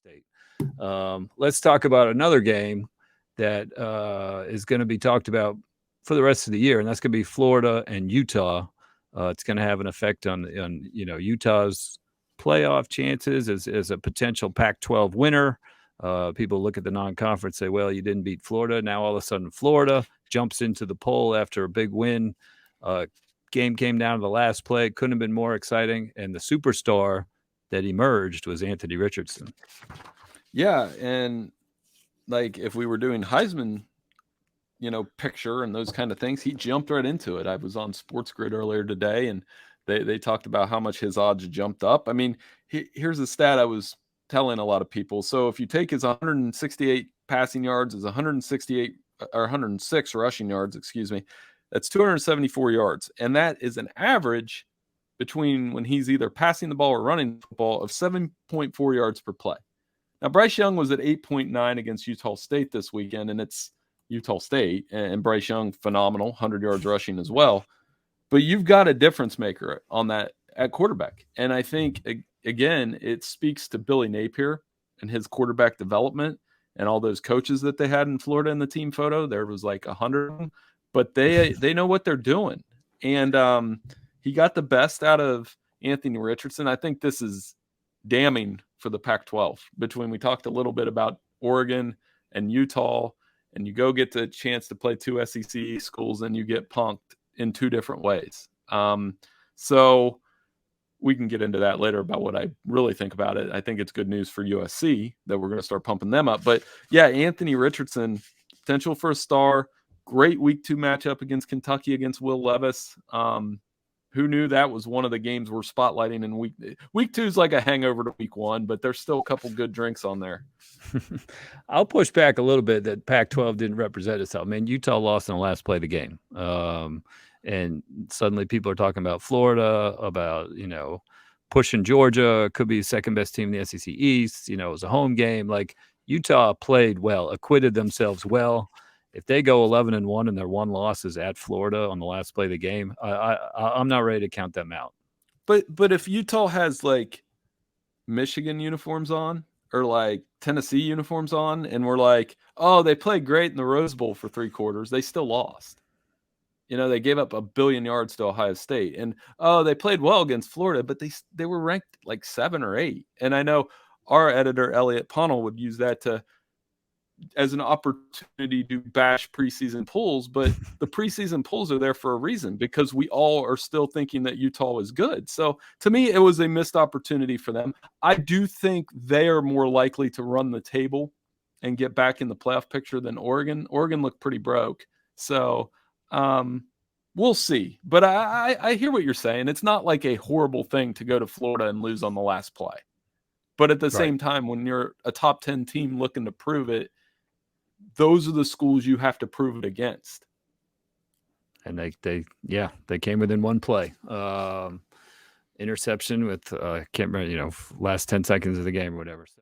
State. Let's talk about another game that is going to be talked about for the rest of the year, and that's going to be Florida and Utah. It's going to have an effect on Utah's playoff chances as a potential Pac-12 winner. People look at the non-conference, say, well, you didn't beat Florida. Now all of a sudden Florida jumps into the poll after a big win. Game came down to the last play. Couldn't have been more exciting. And the superstar that emerged was Anthony Richardson. Yeah, and like if we were doing Heisman, picture and those kind of things, he jumped right into it. I was on Sports Grid earlier today, and they talked about how much his odds jumped up. I mean, here's a stat I was telling a lot of people. So if you take his 168 passing yards, his 168 or 106 rushing yards, that's 274 yards. And that is an average between when he's either passing the ball or running the ball of 7.4 yards per play. Now, Bryce Young was at 8.9 against Utah State this weekend, and it's Utah State, and Bryce Young, phenomenal, 100 yards rushing as well. But you've got a difference maker on that at quarterback. And I think, again, it speaks to Billy Napier and his quarterback development and all those coaches that they had in Florida in the team photo. There was like 100 of them, but they know what they're doing. And he got the best out of Anthony Richardson. I think this is damning for the Pac-12. We talked a little bit about Oregon and Utah, and you go get the chance to play two SEC schools and you get punked in two different ways. So we can get into that later about what I really think about it. I think it's good news for USC that we're going to start pumping them up. But yeah, Anthony Richardson, potential for a star, great week 2 matchup against Kentucky against Will Levis. Who knew that was one of the games we're spotlighting in week 2 is like a hangover to week 1, but there's still a couple good drinks on there. I'll push back a little bit that Pac-12 didn't represent itself. I mean, Utah lost in the last play of the game. And suddenly people are talking about Florida, about, pushing Georgia, could be the second best team in the SEC East. It was a home game. Like, Utah played well, acquitted themselves well. If they go 11-1 and their one loss is at Florida on the last play of the game, I'm not ready to count them out. But if Utah has like Michigan uniforms on or like Tennessee uniforms on, and we're like, oh, they played great in the Rose Bowl for 3 quarters, they still lost. They gave up 1 billion yards to Ohio State, and they played well against Florida, but they were ranked like 7 or 8. And I know our editor Elliot Ponnell would use that as an opportunity to bash preseason polls, but the preseason polls are there for a reason, because we all are still thinking that Utah is good. So to me, it was a missed opportunity for them. I do think they are more likely to run the table and get back in the playoff picture than Oregon. Oregon looked pretty broke. So we'll see. But I hear what you're saying. It's not like a horrible thing to go to Florida and lose on the last play. But at the same time, when you're a top 10 team looking to prove it, those are the schools you have to prove it against. And they came within one play. Interception with, can't remember, last 10 seconds of the game or whatever. So.